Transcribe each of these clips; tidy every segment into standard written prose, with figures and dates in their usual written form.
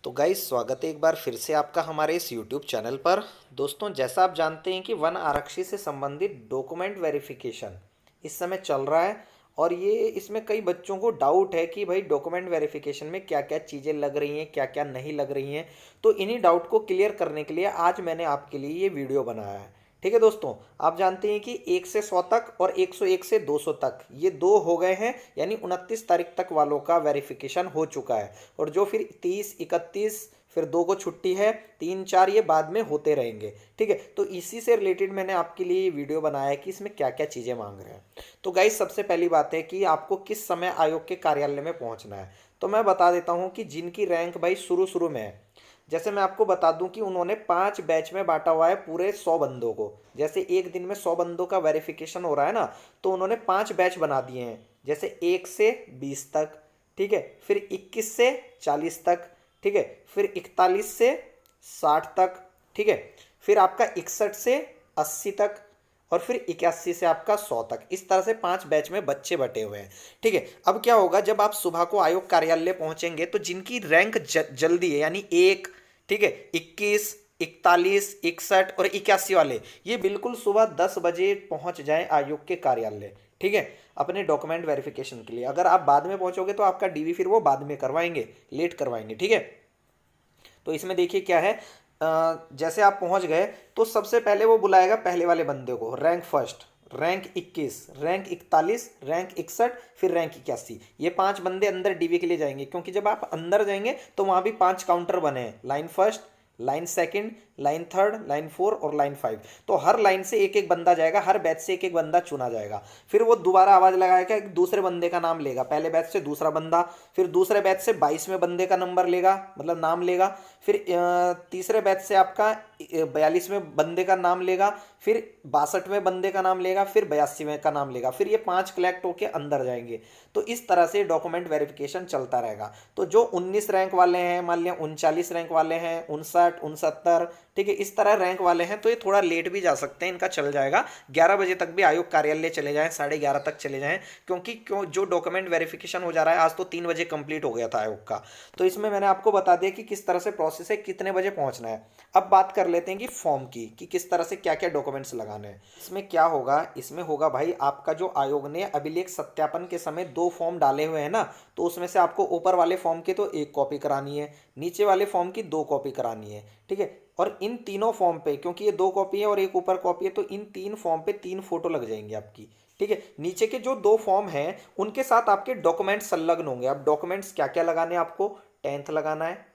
तो गाइस स्वागत है एक बार फिर से आपका हमारे इस यूट्यूब चैनल पर। दोस्तों जैसा आप जानते हैं कि वन आरक्षी से संबंधित डॉक्यूमेंट वेरिफिकेशन इस समय चल रहा है। और ये इसमें कई बच्चों को डाउट है कि भाई डॉक्यूमेंट वेरिफिकेशन में क्या क्या चीज़ें लग रही हैं, क्या क्या नहीं लग रही हैं। तो इन्हीं डाउट को क्लियर करने के लिए आज मैंने आपके लिए ये वीडियो बनाया है। ठीक है दोस्तों, आप जानते हैं कि 1 से 100 तक और 101 से 200 तक ये दो हो गए हैं, यानी 29 तारीख तक वालों का वेरिफिकेशन हो चुका है। और जो फिर 30, 31, फिर 2 को छुट्टी है, 3, 4 ये बाद में होते रहेंगे। ठीक है, तो इसी से रिलेटेड मैंने आपके लिए वीडियो बनाया है कि इसमें क्या क्या चीज़ें मांग रहे हैं। तो गाइस सबसे पहली बात है कि आपको किस समय आयोग के कार्यालय में पहुंचना है। तो मैं बता देता हूं कि जिनकी रैंक भाई शुरू शुरू में है, जैसे मैं आपको बता दूं कि उन्होंने 5 बैच में बांटा हुआ है पूरे 100 बंदों को। जैसे एक दिन में 100 बंदों का वेरिफिकेशन हो रहा है ना, तो उन्होंने 5 बैच बना दिए हैं। जैसे 1 से 20 तक, ठीक है, फिर 21 से 40 तक, ठीक है, फिर 41 से 60 तक, ठीक है, फिर आपका 61 से 80 तक, और फिर 81 से आपका 100 तक। इस तरह से 5 बैच में बच्चे बटे हुए हैं। ठीक है, अब क्या होगा, जब आप सुबह को आयोग कार्यालय पहुंचेंगे तो जिनकी रैंक जल्दी है, यानी 1, ठीक है, 21, 41, 61 और 81 वाले, ये बिल्कुल सुबह 10 बजे पहुंच जाएं आयोग के कार्यालय। ठीक है, अपने डॉक्यूमेंट वेरिफिकेशन के लिए। अगर आप बाद में पहुंचोगे तो आपका डीवी फिर वो बाद में करवाएंगे, लेट करवाएंगे। ठीक है, तो इसमें देखिए क्या है, जैसे आप पहुंच गए तो सबसे पहले वो बुलाएगा पहले वाले बंदे को, rank first, rank 21, rank 41, rank 61, फिर रैंक 81। ये 5 बंदे अंदर डीवी के लिए जाएंगे, क्योंकि जब आप अंदर जाएंगे तो वहां भी 5 काउंटर बने हैं, line first, line second, line third, line 4 और लाइन 5। तो हर लाइन से एक एक बंदा जाएगा, हर बैच से एक एक बंदा चुना जाएगा। फिर वो दोबारा आवाज लगाएगा, एक दूसरे बंदे का नाम लेगा, पहले बैच से दूसरा बंदा, फिर दूसरे बैच से 22वें बंदे का नंबर लेगा, मतलब नाम लेगा, फिर तीसरे बैच से आपका 42वें बंदे का नाम लेगा, फिर 62वें बंदे का नाम लेगा, फिर 82वें का नाम लेगा। फिर ये 5 कलेक्ट होके अंदर जाएंगे। तो इस तरह से डॉक्यूमेंट वेरिफिकेशन चलता रहेगा। तो जो 19 रैंक वाले हैं, मान लिया 39 रैंक वाले हैं, 59, 69, ठीक है, इस तरह रैंक वाले हैं, तो ये थोड़ा लेट भी जा सकते हैं, इनका चल जाएगा। 11 बजे तक भी आयोग कार्यालय चले जाएं, 11:30 तक चले जाएं, क्योंकि जो डॉक्यूमेंट वेरिफिकेशन हो जा रहा है, आज तो 3 बजे कंप्लीट हो गया था आयोग का। तो इसमें मैंने आपको बता दिया कि किस तरह से प्रोसेस है, कितने बजे पहुंचना है। अब बात कर लेते हैं कि फॉर्म की, कि किस तरह से क्या क्या डॉक्यूमेंट्स लगाने हैं। इसमें क्या होगा, इसमें होगा भाई आपका जो आयोग ने अभिलेख सत्यापन के समय 2 फॉर्म डाले हुए हैं ना, तो उसमें से आपको ऊपर वाले फॉर्म की तो 1 कॉपी करानी है, नीचे वाले फॉर्म की 2 कॉपी करानी है। ठीक है, और इन तीनों फॉर्म पे, क्योंकि ये 2 कॉपी है और 1 ऊपर कॉपी है, तो इन 3 फॉर्म पे 3 फोटो लग जाएंगी आपकी। ठीक है, नीचे के जो 2 फॉर्म हैं उनके साथ आपके डॉक्यूमेंट्स संलग्न होंगे। अब डॉक्यूमेंट्स क्या क्या लगाने हैं आपको, 10th लगाना है,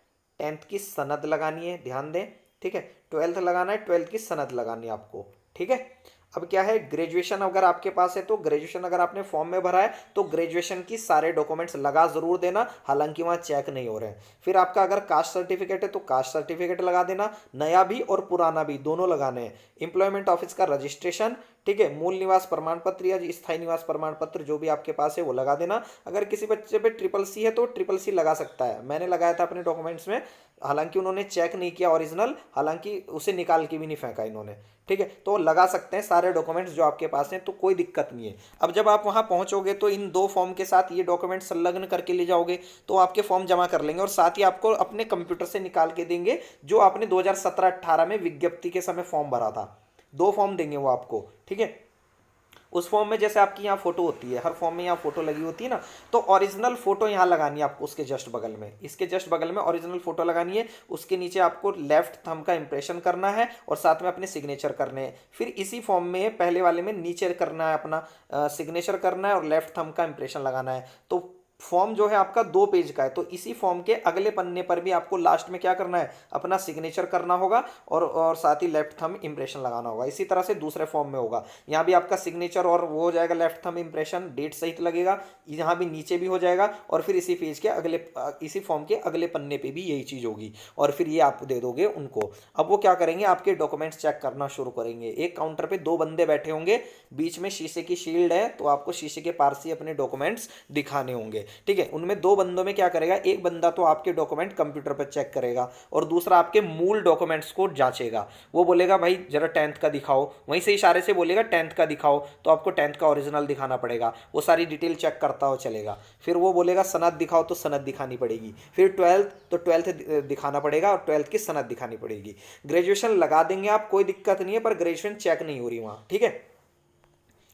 10th की सनद लगानी है, ध्यान दें। ठीक है, 12th लगाना है, 12th की सनद लगानी है आपको। ठीक है, अब क्या है, ग्रेजुएशन अगर आपके पास है तो ग्रेजुएशन अगर आपने फॉर्म में भरा है तो ग्रेजुएशन की सारे डॉक्यूमेंट्स लगा जरूर देना, हालांकि वहाँ चेक नहीं हो रहे हैं। फिर आपका अगर कास्ट सर्टिफिकेट है तो कास्ट सर्टिफिकेट लगा देना, नया भी और पुराना भी दोनों लगाने हैं। एम्प्लॉयमेंट ऑफिस का रजिस्ट्रेशन, ठीक है, मूल निवास प्रमाण पत्र या स्थायी निवास प्रमाण पत्र जो भी आपके पास है वो लगा देना। अगर किसी बच्चे पे CCC है तो CCC लगा सकता है, मैंने लगाया था अपने डॉक्यूमेंट्स में, हालांकि उन्होंने चेक नहीं किया ओरिजिनल, हालांकि उसे निकाल के भी नहीं फेंका इन्होंने। ठीक है, तो लगा सकते हैं सारे डॉक्यूमेंट्स जो आपके पास हैं, तो कोई दिक्कत नहीं है। अब जब आप वहां पहुंचोगे तो इन 2 फॉर्म के साथ ये डॉक्यूमेंट संलग्न करके ले जाओगे, तो आपके फॉर्म जमा कर लेंगे और साथ ही आपको अपने कंप्यूटर से निकाल के देंगे जो आपने 2017-18 में विज्ञप्ति के समय फॉर्म भरा था। 2 फॉर्म देंगे वो आपको। ठीक है, उस फॉर्म में जैसे आपकी यहाँ फोटो होती है, हर फॉर्म में यहाँ फोटो लगी होती है ना, तो ओरिजिनल फोटो यहाँ लगानी है आपको, उसके जस्ट बगल में, इसके जस्ट बगल में ओरिजिनल फोटो लगानी है। उसके नीचे आपको लेफ्ट थंब का इंप्रेशन करना है और साथ में अपने सिग्नेचर करने हैं। फिर इसी फॉर्म में पहले वाले में नीचे करना है अपना सिग्नेचर करना है और लेफ्ट थंब का इंप्रेशन लगाना है। तो फॉर्म जो है आपका 2 पेज का है, तो इसी फॉर्म के अगले पन्ने पर भी आपको लास्ट में क्या करना है, अपना सिग्नेचर करना होगा और साथ ही लेफ्ट थंब इंप्रेशन लगाना होगा। इसी तरह से दूसरे फॉर्म में होगा, यहाँ भी आपका सिग्नेचर और वो हो जाएगा, लेफ्ट थंब इंप्रेशन डेट सहित लगेगा, यहाँ भी नीचे भी हो जाएगा, और फिर इसी पेज के अगले, इसी फॉर्म के अगले पन्ने पर भी यही चीज़ होगी, और फिर ये आप दे दोगे उनको। अब वो क्या करेंगे, आपके डॉक्यूमेंट्स चेक करना शुरू करेंगे। एक काउंटर पर 2 बंदे बैठे होंगे, बीच में शीशे की शील्ड है, तो आपको शीशे के पार से अपने डॉक्यूमेंट्स दिखाने होंगे। ठीक है। उनमें दो बंदों में क्या करेगा, एक बंदा तो आपके डॉक्यूमेंट कंप्यूटर पर चेक करेगा और दूसरा आपके मूल डॉक्यूमेंट्स को जांचेगा। वो बोलेगा भाई जरा 10th का दिखाओ, वहीं से इशारे से बोलेगा 10th का दिखाओ, तो आपको 10th का ओरिजिनल दिखाना पड़ेगा, वो सारी डिटेल चेक करता हो चलेगा। फिर वो बोलेगा सनद दिखाओ, तो सनद दिखानी पड़ेगी। फिर 12th, तो 12th दिखाना पड़ेगा और 12th की सनद दिखानी पड़ेगी। ग्रेजुएशन लगा देंगे आप, कोई दिक्कत नहीं है, पर ग्रेजुएशन चेक नहीं हो रही वहाँ, ठीक है।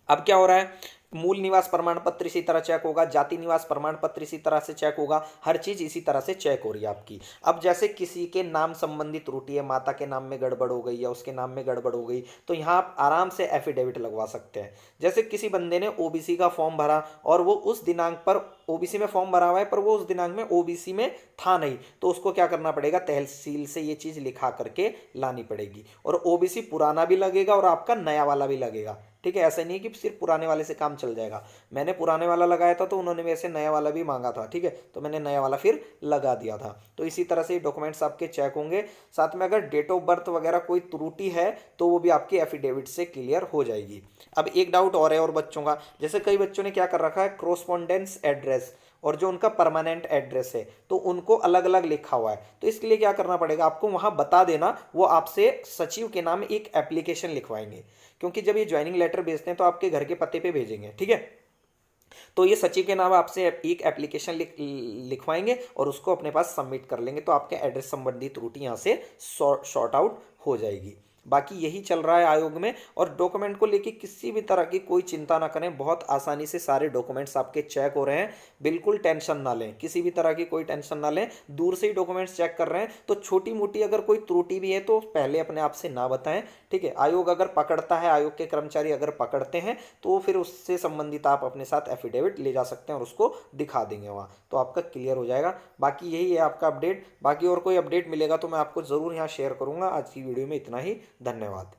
अब क्या हो रहा है, मूल निवास प्रमाण पत्र इसी तरह चेक होगा, जाति निवास प्रमाण पत्र इसी तरह से चेक होगा, हर चीज इसी तरह से चेक हो रही है आपकी। अब जैसे किसी के नाम संबंधी त्रुटि है, माता के नाम में गड़बड़ हो गई या उसके नाम में गड़बड़ हो गई, तो यहाँ आप आराम से एफिडेविट लगवा सकते हैं। जैसे किसी बंदे ने ओबीसी का फॉर्म भरा और वो उस दिनांक पर ओबीसी में फॉर्म भरा हुआ है, पर वो उस दिनांक में ओबीसी में था नहीं, तो उसको क्या करना पड़ेगा, तहसील से ये चीज लिखा करके लानी पड़ेगी। और ओबीसी पुराना भी लगेगा और आपका नया वाला भी लगेगा, ठीक है। ऐसा नहीं कि सिर्फ पुराने वाले से काम चल जाएगा। मैंने पुराने वाला लगाया था तो उन्होंने मेरे से नया वाला भी मांगा था, ठीक है, तो मैंने नया वाला फिर लगा दिया था। तो इसी तरह से डॉक्यूमेंट्स आपके चेक होंगे। साथ में अगर डेट ऑफ बर्थ वगैरह कोई त्रुटि है तो वो भी आपकी एफिडेविट से क्लियर हो जाएगी। अब एक डाउट और है और बच्चों का, जैसे कई बच्चों ने क्या कर रखा है, क्रोस्पोंडेंस एड्रेस और जो उनका परमानेंट एड्रेस है तो उनको अलग अलग लिखा हुआ है। तो इसके लिए क्या करना पड़ेगा, आपको वहां बता देना, वो आपसे सचिव के नाम एक एप्लीकेशन लिखवाएंगे, क्योंकि जब ये ज्वाइनिंग लेटर भेजते हैं तो आपके घर के पते पे भेजेंगे, ठीक है। तो ये सचिव के नाम आपसे एक एप्लीकेशन लिखवाएंगे और उसको अपने पास सबमिट कर लेंगे, तो आपके एड्रेस संबंधी त्रुटि यहाँ से सॉर्ट आउट हो जाएगी। बाकी यही चल रहा है आयोग में। और डॉक्यूमेंट को लेके किसी भी तरह की कोई चिंता ना करें, बहुत आसानी से सारे डॉक्यूमेंट्स आपके चेक हो रहे हैं, बिल्कुल टेंशन ना लें, किसी भी तरह की कोई टेंशन ना लें। दूर से ही डॉक्यूमेंट्स चेक कर रहे हैं तो छोटी मोटी अगर कोई त्रुटि भी है तो पहले अपने आप से ना बताएं, ठीक है। आयोग अगर पकड़ता है, आयोग के कर्मचारी अगर पकड़ते हैं तो फिर उससे संबंधित आप अपने साथ एफिडेविट ले जा सकते हैं और उसको दिखा देंगे वहाँ, तो आपका क्लियर हो जाएगा। बाकी यही है आपका अपडेट। बाकी और कोई अपडेट मिलेगा तो मैं आपको ज़रूर यहाँ शेयर करूँगा। आज की वीडियो में इतना ही, धन्यवाद।